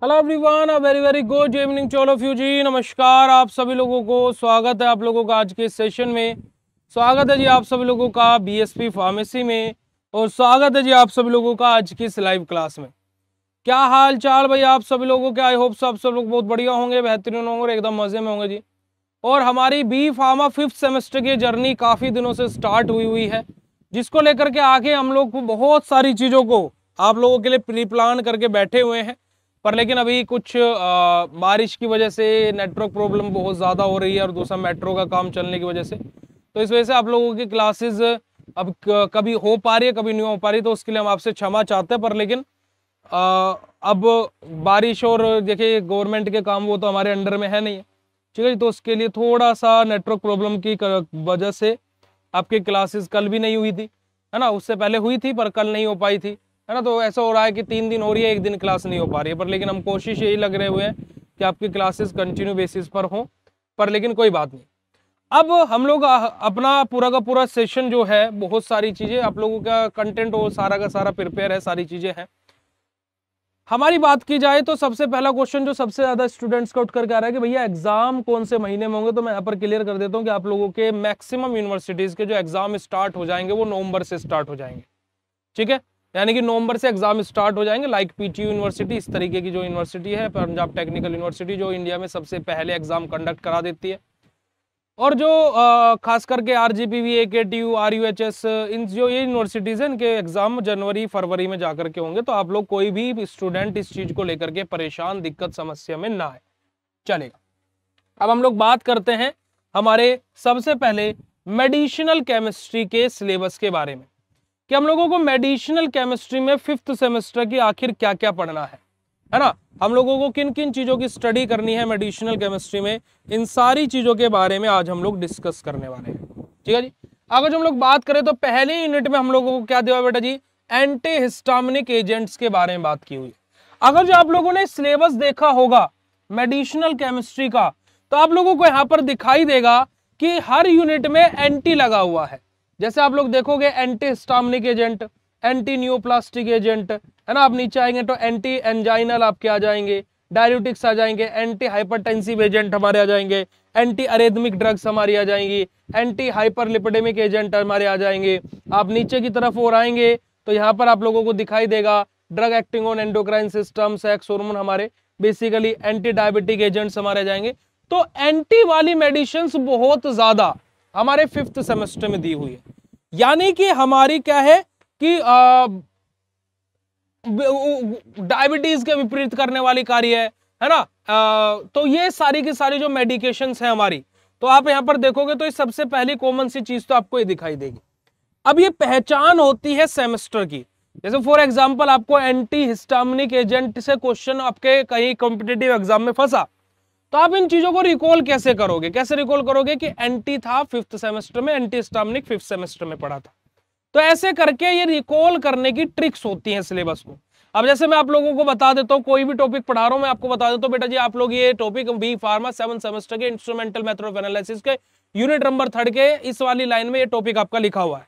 Hello everyone, a very very good evening to all of you ji. नमस्कार आप सभी लोगों को, स्वागत है आप लोगों का आज के सेशन में। स्वागत है जी आप सभी लोगों का बीएसपी फार्मेसी में, और स्वागत है जी आप सभी लोगों का आज की इस लाइव क्लास में। क्या हाल चाल भाई आप सभी लोगों के? आई होप सब लोग बहुत बढ़िया होंगे, बेहतरीन होंगे और एकदम मजे में होंगे जी। और हमारी बी फार्मा 5th सेमेस्टर की जर्नी काफी दिनों से स्टार्ट हुई है, जिसको लेकर के आगे हम लोग बहुत सारी चीजों को आप लोगों के लिए प्री प्लान करके बैठे हुए हैं। पर लेकिन अभी कुछ बारिश की वजह से नेटवर्क प्रॉब्लम बहुत ज़्यादा हो रही है, और दूसरा मेट्रो का काम चलने की वजह से, तो इस वजह से आप लोगों की क्लासेस अब कभी हो पा रही है कभी नहीं हो पा रही, तो उसके लिए हम आपसे क्षमा चाहते हैं। पर लेकिन अब बारिश और देखिए गवर्नमेंट के काम वो तो हमारे अंडर में है नहीं, ठीक है। तो उसके लिए थोड़ा सा नेटवर्क प्रॉब्लम की वजह से आपकी क्लासेस कल भी नहीं हुई थी, है ना। उससे पहले हुई थी पर कल नहीं हो पाई थी, है ना। तो ऐसा हो रहा है कि 3 दिन हो रही है, एक दिन क्लास नहीं हो पा रही है। पर लेकिन हम कोशिश यही लग रहे हुए हैं कि आपकी क्लासेस कंटिन्यू बेसिस पर हों। पर लेकिन कोई बात नहीं, अब हम लोग अपना पूरा का पूरा सेशन जो है, बहुत सारी चीजें आप लोगों का कंटेंट वो सारा का सारा प्रिपेयर है, सारी चीजें हैं। हमारी बात की जाए तो सबसे पहला क्वेश्चन जो सबसे ज्यादा स्टूडेंट्स का उठ करके आ रहा है कि भैया एग्जाम कौन से महीने में होंगे, तो मैं यहाँ पर क्लियर कर देता हूँ कि आप लोगों के मैक्सिमम यूनिवर्सिटीज के जो एग्जाम स्टार्ट हो जाएंगे वो नवंबर से स्टार्ट हो जाएंगे, ठीक है। यानी कि नवंबर से एग्जाम स्टार्ट हो जाएंगे, लाइक पीटीयू यूनिवर्सिटी, इस तरीके की जो यूनिवर्सिटी है, पंजाब टेक्निकल यूनिवर्सिटी, जो इंडिया में सबसे पहले एग्जाम कंडक्ट करा देती है। और जो खास करके आरजीपीवी, एकेटीयू, आरयूएचएस, इन जो ये यूनिवर्सिटीज हैं, इनके एग्जाम जनवरी फरवरी में जाकर के होंगे। तो आप लोग कोई भी स्टूडेंट इस चीज को लेकर के परेशान, दिक्कत, समस्या में ना आए, चलेगा। अब हम लोग बात करते हैं हमारे सबसे पहले मेडिसिनल केमिस्ट्री के सिलेबस के बारे में, कि हम लोगों को मेडिसिनल केमिस्ट्री में 5th सेमेस्टर की आखिर क्या क्या पढ़ना है ना। हम लोगों को किन किन चीजों की स्टडी करनी है मेडिसिनल केमिस्ट्री में, इन सारी चीजों के बारे में आज हम लोग डिस्कस करने वाले हैं, ठीक है जी। अगर जो हम लोग बात करें तो पहले यूनिट में हम लोगों को क्या दिया बेटा जी, एंटी हिस्टामिनिक एजेंट्स के बारे में बात की हुई। अगर जो आप लोगों ने सिलेबस देखा होगा मेडिसिनल केमिस्ट्री का, तो आप लोगों को यहां पर दिखाई देगा कि हर यूनिट में एंटी लगा हुआ है। जैसे आप लोग देखोगे anti histaminic agent, anti neoplastic agent, है ना। आप नीचे आएंगे तो एंटी एंजाइनल आपके आ जाएंगे, डायलिटिक्स आ जाएंगे, एंटी हाइपरटेंसिव एजेंट हमारे आ जाएंगे, एंटी अरेथमिक ड्रग्स हमारी आ जाएंगी, एंटी हाइपरलिपिडेमिक एजेंट हमारे आ जाएंगे। आप नीचे की तरफ और आएंगे तो यहाँ पर आप लोगों को दिखाई देगा drug acting on endocrine system, sex hormone, हमारे बेसिकली एंटी डायबिटिक एजेंट्स हमारे आ जाएंगे। तो एंटी वाली मेडिसिन बहुत ज्यादा हमारे 5th सेमेस्टर में दी हुई है। यानी कि हमारी क्या है कि डायबिटीज के विपरीत करने वाली कार्य है ना। तो ये सारी की सारी जो मेडिकेशंस है हमारी, तो आप यहां पर देखोगे तो ये सबसे पहली कॉमन सी चीज तो आपको ये दिखाई देगी। अब ये पहचान होती है सेमेस्टर की। जैसे फॉर एग्जांपल आपको एंटी हिस्टामिनिक एजेंट से क्वेश्चन आपके कहीं कॉम्पिटिटिव एग्जाम में फंसा, तो आप इन चीजों को रिकॉल कैसे करोगे, कैसे रिकॉल करोगे कि एंटी था 5th सेमेस्टर में, एंटी हिस्टामिनिक 5th सेमेस्टर में पढ़ा था। तो ऐसे करके ये रिकॉल करने की ट्रिक्स होती हैं सिलेबस को। अब जैसे मैं आप लोगों को बता देता हूँ, कोई भी टॉपिक पढ़ा रहा हूं मैं आपको बता देता हूँ, बेटा जी आप लोग ये topic B pharma 7th semester के इंस्ट्रूमेंटल मेथड ऑफ एनालिसिस के यूनिट नंबर 3 के इस वाली लाइन में ये टॉपिक आपका लिखा हुआ है।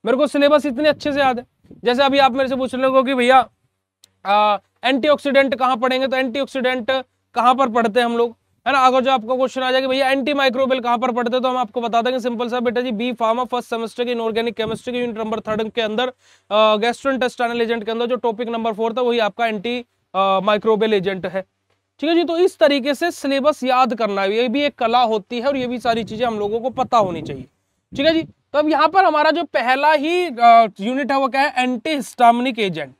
मेरे को सिलेबस इतने अच्छे से याद है। जैसे अभी आप मेरे से पूछ रहे हो कि भैया एंटीऑक्सीडेंट कहाँ पढ़ेंगे, तो एंटीऑक्सीडेंट कहाँ पर पढ़ते हैं हम लोग, है ना। अगर जो आपका क्वेश्चन आ जाए कि भैया एंटी माइक्रोबियल कहां पर पढ़ते हैं, तो हम आपको बता देंगे सिंपल सा बेटा जी, बी फार्मा 1st सेमेस्टर के इनऑर्गेनिक केमिस्ट्री के यूनिट नंबर 3 के अंदर गैस्ट्रोइंटेस्टाइनल एजेंट के अंदर जो टॉपिक नंबर 4 था वही आपका एंटी माइक्रोबियल एजेंट है, ठीक है जी। तो इस तरीके से सिलेबस याद करना है, ये भी एक कला होती है, और ये भी सारी चीजें हम लोगों को पता होनी चाहिए, ठीक है जी। तो अब यहाँ पर हमारा जो पहला ही यूनिट है वो क्या है, एंटी हिस्टामिनिक एजेंट।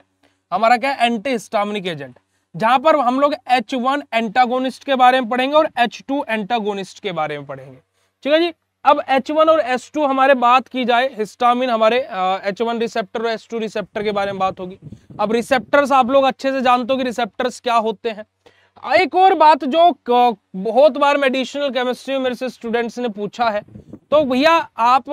हमारा क्या है, एंटी हिस्टामिनिक एजेंट, जहां पर हम लोग H1 एंटागोनिस्ट के बारे में पढ़ेंगे और H2 एंटागोनिस्ट के बारे में पढ़ेंगे, ठीक है जी। अब H1 और H2 हमारे बात की जाए, हिस्टामिन हमारे H1 रिसेप्टर और H2 रिसेप्टर के बारे में बात होगी। अब रिसेप्टर्स आप लोग अच्छे से जानते हो कि रिसेप्टर्स क्या होते हैं। एक और बात जो बहुत बार मेडिसिनल केमिस्ट्री में मेरे से स्टूडेंट्स ने पूछा है, तो भैया आप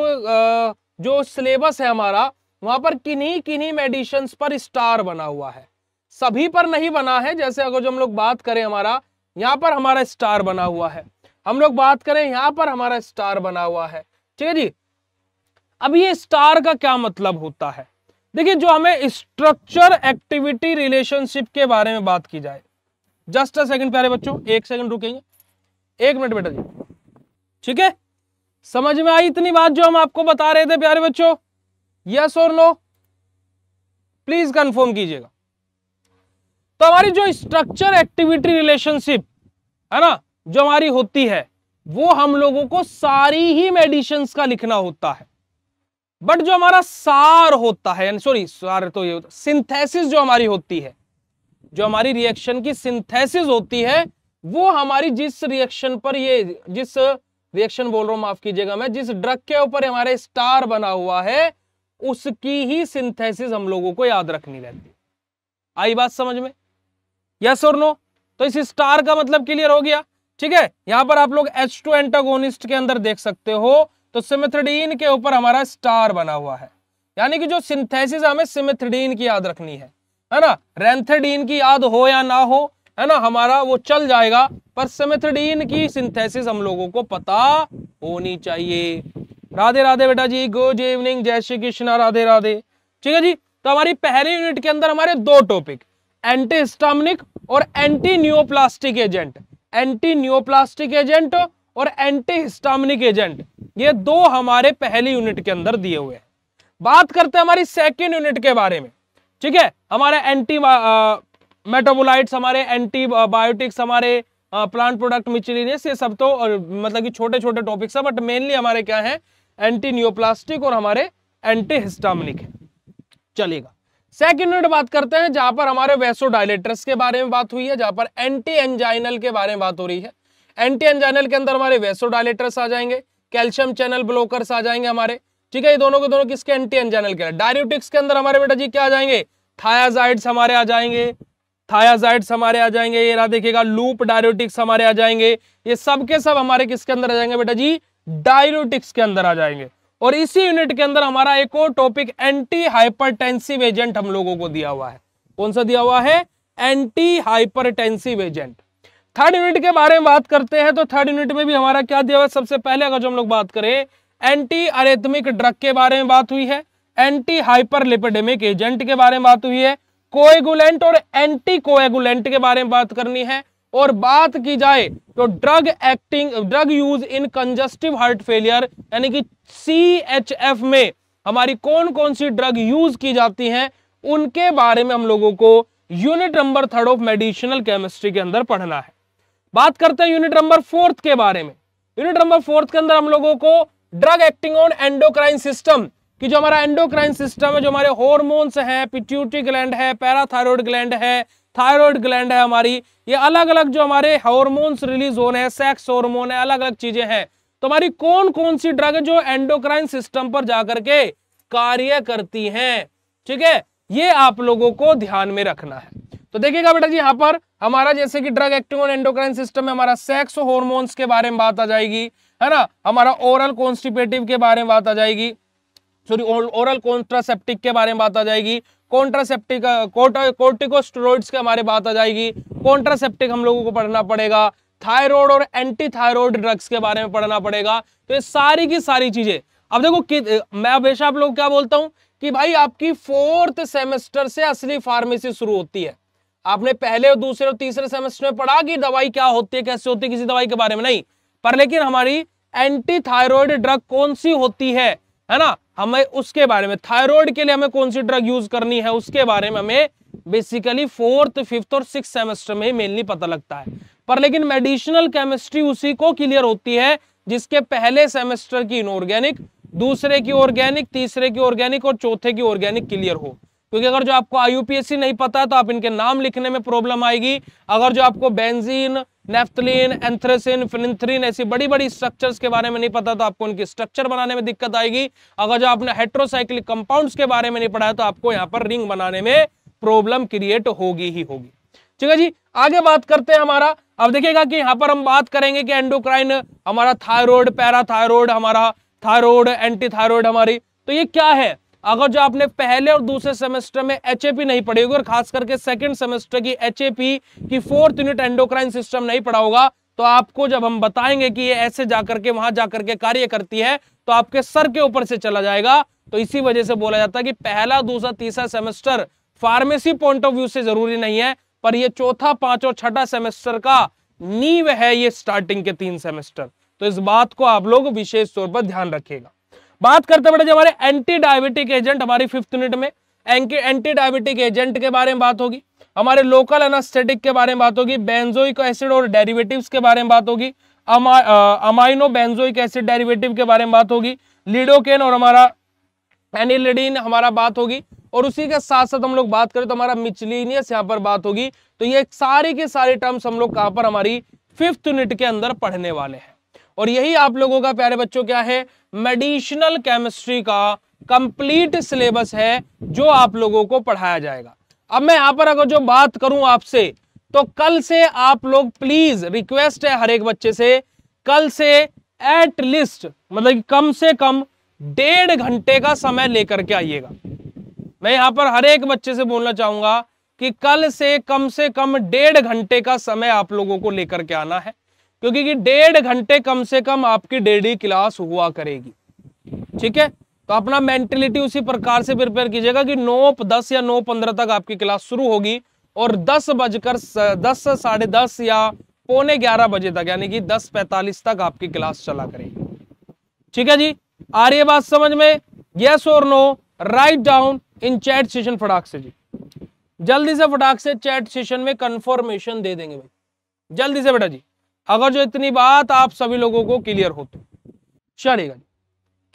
जो सिलेबस है हमारा, वहां पर किन्हीं किन्हीं मेडिसिन पर स्टार बना हुआ है, सभी पर नहीं बना है। जैसे अगर जो हम लोग बात करें, हमारा यहाँ पर हमारा स्टार बना हुआ है, हम लोग बात करें यहाँ पर हमारा स्टार बना हुआ है, ठीक है जी। अब ये स्टार का क्या मतलब होता है, देखिए जो हमें स्ट्रक्चर एक्टिविटी रिलेशनशिप के बारे में बात की जाए, जस्ट अ सेकंड प्यारे बच्चों, 1 सेकंड रुकेंगे, 1 मिनट बेटा जी, ठीक है। समझ में आई इतनी बात जो हम आपको बता रहे थे प्यारे बच्चों? यस और नो प्लीज कंफर्म कीजिएगा। तो हमारी जो स्ट्रक्चर एक्टिविटी रिलेशनशिप है ना, जो हमारी होती है, वो हम लोगों को सारी ही मेडिसिन्स का लिखना होता है, बट जो हमारा सार होता है, यानी सॉरी सार तो ये होता, सिंथेसिस जो हमारी होती है, जो हमारी रिएक्शन की सिंथेसिस होती है, वो हमारी जिस रिएक्शन पर ये, जिस रिएक्शन बोल रहा हूं माफ कीजिएगा मैं, जिस ड्रग के ऊपर हमारे स्टार बना हुआ है, उसकी ही सिंथेसिस हम लोगों को याद रखनी रहती है। आई बात समझ में? यस और नो? तो इस स्टार का मतलब क्लियर हो गया, ठीक है। यहां पर आप लोग H2 एंटागोनिस्ट के अंदर देख सकते हो, तो सिमेथ्रिडीन के ऊपर हमारा स्टार बना हुआ है, यानी कि जो सिंथेसिस हमें सिमेथ्रिडीन की याद रखनी है ना। रेंथेडीन की याद हो या ना हो, है ना, हमारा वो चल जाएगा, पर सिमेथ्रिडीन की सिंथेसिस हम लोगों को पता होनी चाहिए। राधे राधे बेटा जी, गुड इवनिंग, जय श्री कृष्णा, राधे राधे। ठीक है जी। तो हमारी पहली यूनिट के अंदर हमारे 2 टॉपिक, एंटीहिस्टामिनिक और anti neoplastic agent, anti neoplastic agent और एंटीहिस्टामिनिक एजेंट, ये 2 हमारे पहली यूनिट के अंदर दिए हुए हैं। बात करते हैं हमारी सेकेंड यूनिट के बारे में, ठीक है। हमारे एंटी मेटाबोलाइट्स, हमारे एंटीबायोटिक्स, हमारे प्लांट प्रोडक्ट मिचेलिनियस, ये सब तो मतलब कि छोटे छोटे टॉपिक्स है, बट मेनली हमारे क्या है, एंटी न्यूप्लास्टिक और हमारे एंटीहिस्टामिनिक है। चलेगा, सेकंड यूनिट बात करते हैं जहां पर हमारे वेसोडायलेटर्स के बारे में बात हुई है, जहां पर एंटी एंजाइनल के बारे में बात हो रही है। एंटी एंजाइनल के अंदर हमारे वेसोडायलेटर्स आ जाएंगे, कैल्शियम चैनल ब्लॉकर्स आ जाएंगे हमारे, ठीक है। ये दोनों के दोनों किसके, एंटी एंजाइनल के। डाययूरेटिक्स के अंदर हमारे बेटा जी क्या आ जाएंगे, थायाजाइड्स हमारे आ जाएंगे, थायाजाइड्स हमारे आ जाएंगे, ये रहा देखिएगा, लूप डाययूरेटिक्स हमारे आ जाएंगे। ये सब के सब हमारे किसके अंदर आ जाएंगे बेटा जी, डाययूरेटिक्स के अंदर आ जाएंगे। और इसी यूनिट के अंदर हमारा एक और टॉपिक एंटी हाइपरटेंसिव एजेंट हम लोगों को दिया हुआ है। कौन सा दिया हुआ है, anti hypertensive agent. Third unit के बारे में बात करते हैं, तो थर्ड यूनिट में भी हमारा क्या दिया हुआ है, सबसे पहले अगर जो हम लोग बात करें, एंटी अरेथमिक ड्रग के बारे में बात हुई है, एंटी हाइपरलिपिडेमिक एजेंट के बारे में बात हुई है, कोएगुलेंट और एंटी कोएगुलेंट के बारे में बात करनी है। और बात की जाए तो drug use in congestive heart failure, यानी कि CHF में हमारी कौन कौन सी ड्रग यूज की जाती हैं, उनके बारे में हम लोगों को unit number 3 of medicinal chemistry के अंदर पढ़ना है। बात करते हैं यूनिट नंबर 4 के बारे में। यूनिट नंबर 4 के अंदर हम लोगों को drug acting on endocrine system, कि जो हमारा एंडोक्राइन सिस्टम है, जो हमारे हॉर्मोन्स हैं, पिट्यूटरी ग्लैंड है, पैराथायरॉइड ग्लैंड है, थायराइड ग्लैंड है हमारी, ये अलग अलग जो हमारे हार्मोन्स रिलीज हो रहे हैं, सेक्स हार्मोन है, अलग अलग चीजें हैं। तो हमारी कौन कौन सी ड्रग जो एंडोक्राइन सिस्टम पर जाकर के कार्य करती हैं, ठीक है, ये आप लोगों को ध्यान में रखना है। तो देखिएगा बेटा जी, यहां पर हमारा जैसे कि drug acting on endocrine system में हमारा सेक्स हार्मोन्स के बारे में बात आ जाएगी, है ना, हमारा ओरल कॉन्स्टिपेटिव के बारे में बात आ जाएगी, सॉरी ओरल कॉन्ट्रासेप्टिक के बारे में बात आ जाएगी, कॉन्ट्रासेप्टिक कोर्टिकोस्टेरॉइड्स के हमारे बात आ जाएगी, कॉन्ट्रासेप्टिक हम लोगों को पढ़ना पड़ेगा, थायराइड और एंटी थायराइड ड्रग्स के बारे में पढ़ना पड़ेगा। तो ये सारी की सारी चीजें, अब देखो मैं हमेशा आप लोग क्या बोलता हूं कि भाई आपकी 4th सेमेस्टर से असली फार्मेसी शुरू होती है। आपने पहले और दूसरे और तीसरे सेमेस्टर में पढ़ा कि दवाई क्या होती है, कैसे होती है, किसी दवाई के बारे में नहीं, पर लेकिन हमारी एंटी थायराइड ड्रग कौन सी होती है ना, हमें उसके बारे में, थायराइड के लिए हमें कौन सी ड्रग यूज करनी है, उसके बारे में हमें बेसिकली 4th, 5th और 6th सेमेस्टर में मेनली पता लगता है। पर लेकिन मेडिसिनल केमिस्ट्री उसी को क्लियर होती है जिसके पहले सेमेस्टर की इनऑर्गेनिक, दूसरे की ऑर्गेनिक, तीसरे की ऑर्गेनिक और चौथे की ऑर्गेनिक क्लियर हो। क्योंकि अगर जो आपको IUPAC नहीं पता है तो आप इनके नाम लिखने में प्रॉब्लम आएगी। अगर जो आपको बेंजीन, नेफ्थलीन, एंथ्रेसिन, फिनिथ्रीन ऐसी बड़ी बड़ी स्ट्रक्चर्स के बारे में नहीं पता तो आपको इनकी स्ट्रक्चर बनाने में दिक्कत आएगी। अगर जो आपने हेट्रोसाइक्लिक कंपाउंड्स के बारे में नहीं पढ़ा है तो आपको यहाँ पर रिंग बनाने में प्रॉब्लम क्रिएट होगी ही होगी। ठीक है जी, आगे बात करते हैं हमारा। अब देखिएगा कि यहाँ पर हम बात करेंगे कि एंडोक्राइन हमारा थायराइड, पैराथायराइड, हमारा थायराइड, एंटी थायराइड हमारी, तो ये क्या है। अगर जो आपने पहले और दूसरे सेमेस्टर में HAP नहीं पढ़ी होगी और खास करके सेकंड सेमेस्टर की HAP की 4th यूनिट एंडोक्राइन सिस्टम नहीं पढ़ा होगा, तो आपको जब हम बताएंगे कि ये ऐसे जाकर के वहां जाकर के कार्य करती है तो आपके सर के ऊपर से चला जाएगा। तो इसी वजह से बोला जाता है कि पहला, दूसरा, तीसरा semester pharmacy point of view से जरूरी नहीं है, पर ये चौथा, पांच और छठा सेमेस्टर का नींव है ये स्टार्टिंग के 3 सेमेस्टर। तो इस बात को आप लोग विशेष तौर पर ध्यान रखिएगा। बात करते बेटा जी हमारे एंटी डायबिटिक एजेंट, हमारी 5th यूनिट में एंटी डायबिटिक एजेंट के बारे में बात होगी, हमारे लोकल एनास्थेटिक के बारे में बात होगी, बेंजोइक एसिड और डेरिवेटिव्स के बारे में बात होगी, अमाइनो बेंजोइक एसिड डेरिवेटिव के बारे में बात होगी, लिडोकेन और हमारा एनिलिडीन हमारा बात होगी, और उसी के साथ साथ हम लोग बात करें तो हमारा मिचलिनियस यहाँ पर बात होगी। तो ये सारी के सारे टर्म्स हम लोग कहां पर हमारी 5th यूनिट के अंदर पढ़ने वाले हैं। और यही आप लोगों का प्यारे बच्चों क्या है, मेडिसिनल केमिस्ट्री का कंप्लीट सिलेबस है जो आप लोगों को पढ़ाया जाएगा। अब मैं यहां पर अगर जो बात करूं आपसे, तो कल से आप लोग प्लीज, रिक्वेस्ट है हर एक बच्चे से, कल से एट लीस्ट मतलब कि कम से कम 1.5 घंटे का समय लेकर के आइएगा। मैं यहां पर हर एक बच्चे से बोलना चाहूंगा कि कल से कम 1.5 घंटे का समय आप लोगों को लेकर के आना है, क्योंकि 1.5 घंटे कम से कम आपकी डेली क्लास हुआ करेगी। ठीक है, तो अपना मेंटेलिटी उसी प्रकार से प्रिपेयर कीजिएगा कि 9:10 या 9:15 तक आपकी क्लास शुरू होगी और 10 साढ़े 10 या 10:45 बजे तक, यानी कि 10:45 तक आपकी क्लास चला करेगी। ठीक है जी, आ रही है बात समझ में? यस और no write down in chat session फटाक से जी, जल्दी से फटाक से चैट सेशन में कंफर्मेशन दे देंगे भाई, जल्दी से बेटा जी, अगर जो इतनी बात आप सभी लोगों को क्लियर हो तो चलेगा।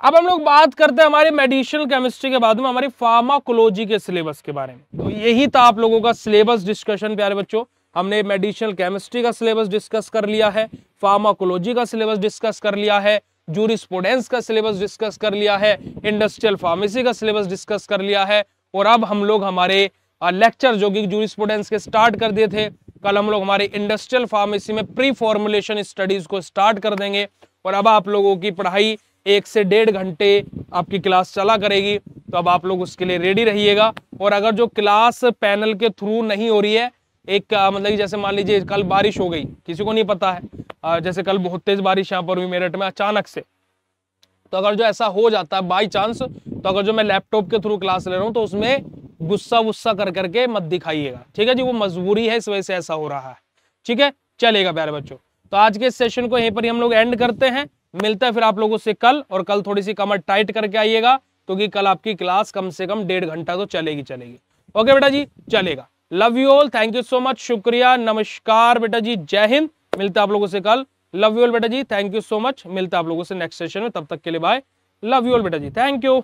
अब हम लोग बात करते हैं हमारे मेडिसिनल केमिस्ट्री के बाद में हमारी फार्माकोलॉजी के सिलेबस के बारे में। तो यही था आप लोगों का सिलेबस डिस्कशन प्यारे बच्चों। हमने मेडिसिनल केमिस्ट्री का सिलेबस डिस्कस कर लिया है, फार्माकोलॉजी का सिलेबस डिस्कस कर लिया है, जूरिस्प्रूडेंस का सिलेबस डिस्कस कर लिया है, इंडस्ट्रियल फार्मेसी का सिलेबस डिस्कस कर लिया है, और अब हम लोग हमारे लेक्चर जो कि जूरिस्प्रूडेंस के स्टार्ट कर दिए थे, कल हम लोग हमारे इंडस्ट्रियल फार्मेसी में प्री फॉर्मुलेशन स्टडीज को स्टार्ट कर देंगे। और अब आप लोगों की पढ़ाई 1 से 1.5 घंटे आपकी क्लास चला करेगी, तो अब आप लोग उसके लिए रेडी रहिएगा। और अगर जो क्लास पैनल के थ्रू नहीं हो रही है, एक मतलब जैसे मान लीजिए कल बारिश हो गई, किसी को नहीं पता है, जैसे कल बहुत तेज बारिश यहाँ पर हुई मेरठ में अचानक से, तो अगर जो ऐसा हो जाता है बाई चांस, तो अगर जो मैं लैपटॉप के थ्रू क्लास ले रहा हूँ तो उसमें गुस्सा वुस्सा कर करके मत दिखाइएगा। ठीक है जी, वो मजबूरी है, इस वजह से ऐसा हो रहा है। ठीक है, चलेगा प्यारे बच्चों। तो आज के सेशन को यहीं पर हम लोग एंड करते हैं, मिलता है फिर आप लोगों से कल, और कल थोड़ी सी कमर टाइट करके आइएगा, क्योंकि कल आपकी क्लास कम से कम 1.5 घंटा तो चलेगी। ओके बेटा जी, चलेगा। Love you all, thank you so much, शुक्रिया, नमस्कार बेटा जी, जय हिंद। मिलते हैं आप लोगों से कल। लव यू ऑल बेटा जी, थैंक यू सो मच। मिलते हैं आप लोगों से नेक्स्ट सेशन में, तब तक के लिए बाय। लव यू ऑल बेटा जी, थैंक यू।